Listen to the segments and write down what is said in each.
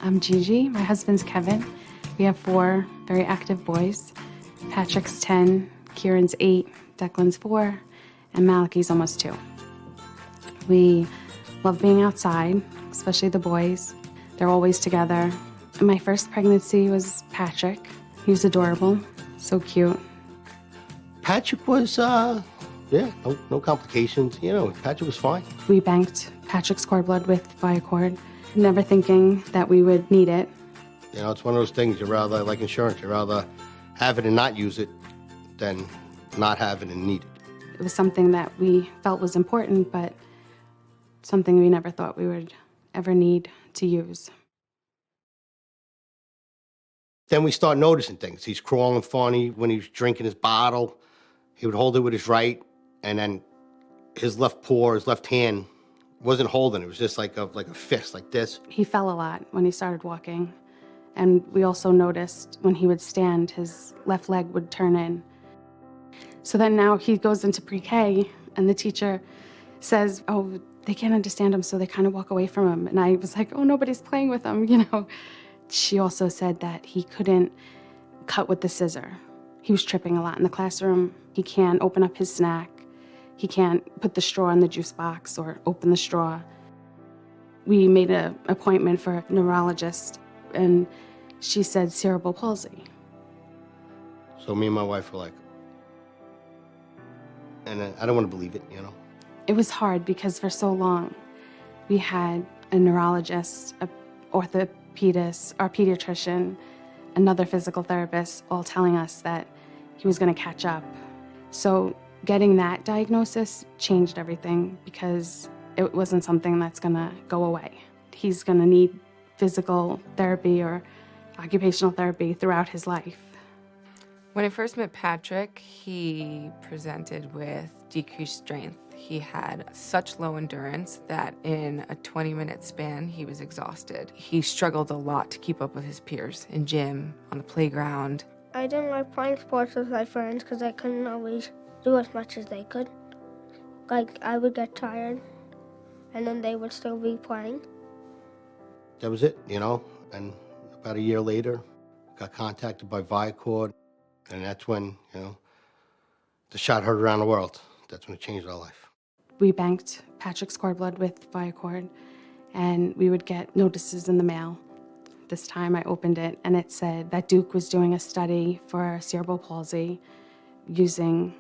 I'm Gigi. My husband's Kevin. We have 4 very active boys. Patrick's 10, Kieran's 8, Declan's 4, and Malachi's almost 2. We love being outside, especially the boys. They're always together. And my first pregnancy was Patrick. He was adorable, so cute. Patrick was, no complications. Patrick was fine. We banked Patrick's cord blood with Viacord, never thinking that we would need it. It's one of those things, you'd rather, like insurance, you'd rather have it and not use it than not have it and need it. It was something that we felt was important, but something we never thought we would ever need to use. Then we start noticing things. He's crawling funny. When he was drinking his bottle, he would hold it with his right, and then his left paw, his left hand, wasn't holding it. It was just like a fist, like this. He fell a lot when he started walking. And we also noticed when he would stand, his left leg would turn in. So then now he goes into pre-K, and the teacher says, oh, they can't understand him, so they kind of walk away from him. And I was like, oh, nobody's playing with him, She also said that he couldn't cut with the scissor. He was tripping a lot in the classroom. He can't open up his snack. He can't put the straw in the juice box or open the straw. We made an appointment for a neurologist, and she said cerebral palsy. So me and my wife were like, and I don't want to believe it, It was hard because for so long we had a neurologist, an orthopedist, our pediatrician, another physical therapist, all telling us that he was going to catch up. So getting that diagnosis changed everything because it wasn't something that's going to go away. He's going to need physical therapy or occupational therapy throughout his life. When I first met Patrick, he presented with decreased strength. He had such low endurance that in a 20-minute span, he was exhausted. He struggled a lot to keep up with his peers in gym, on the playground. I didn't like playing sports with my friends because I couldn't always do as much as they could. Like, I would get tired, and then they would still be playing. That was it, And about a year later, got contacted by Viacord, and that's when, the shot heard around the world. That's when it changed our life. We banked Patrick's cord blood with Viacord, and we would get notices in the mail. This time I opened it, and it said that Duke was doing a study for cerebral palsy using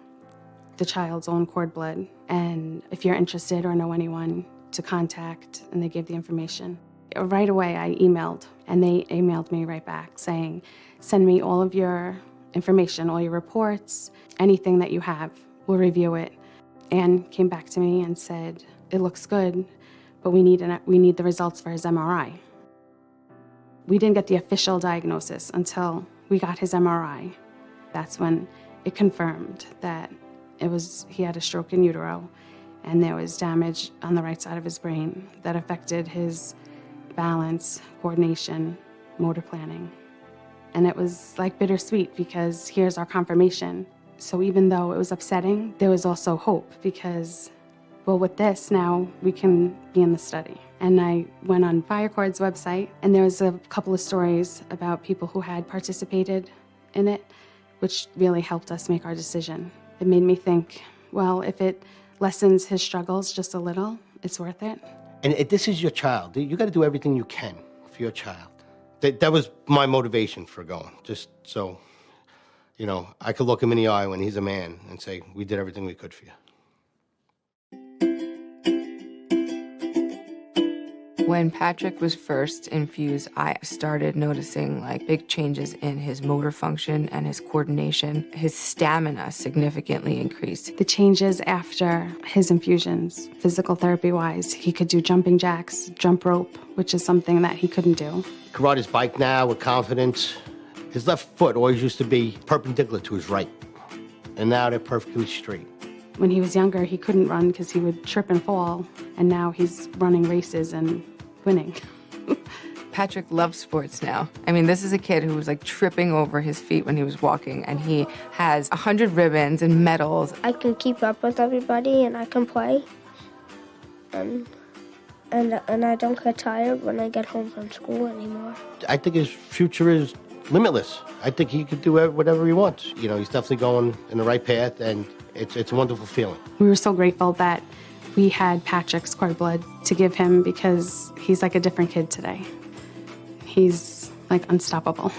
the child's own cord blood. And if you're interested or know anyone to contact, and they gave the information. Right away I emailed, and they emailed me right back saying, send me all of your information, all your reports, anything that you have, we'll review it. And came back to me and said, it looks good, but we need the results for his MRI. We didn't get the official diagnosis until we got his MRI. That's when it confirmed that he had a stroke in utero, and there was damage on the right side of his brain that affected his balance, coordination, motor planning. And it was like bittersweet because here's our confirmation. So even though it was upsetting, there was also hope because, well, with this now we can be in the study. And I went on Viacord's website, and there was a couple of stories about people who had participated in it, which really helped us make our decision. It made me think, well, if it lessens his struggles just a little, it's worth it. And this is your child. You got to do everything you can for your child. That was my motivation for going, just so, I could look him in the eye when he's a man and say, we did everything we could for you. When Patrick was first infused, I started noticing big changes in his motor function and his coordination. His stamina significantly increased. The changes after his infusions, physical therapy-wise, he could do jumping jacks, jump rope, which is something that he couldn't do. He can ride his bike now with confidence. His left foot always used to be perpendicular to his right, and now they're perfectly straight. When he was younger, he couldn't run because he would trip and fall, and now he's running races and winning. Patrick loves sports now. I mean, this is a kid who was tripping over his feet when he was walking, and he has 100 ribbons and medals. I can keep up with everybody, and I can play. And and I don't get tired when I get home from school anymore. I think his future is limitless. I think he could do whatever he wants. You know, he's definitely going in the right path, and it's a wonderful feeling. We were so grateful that we had Patrick's cord blood to give him because he's like a different kid today. He's like unstoppable.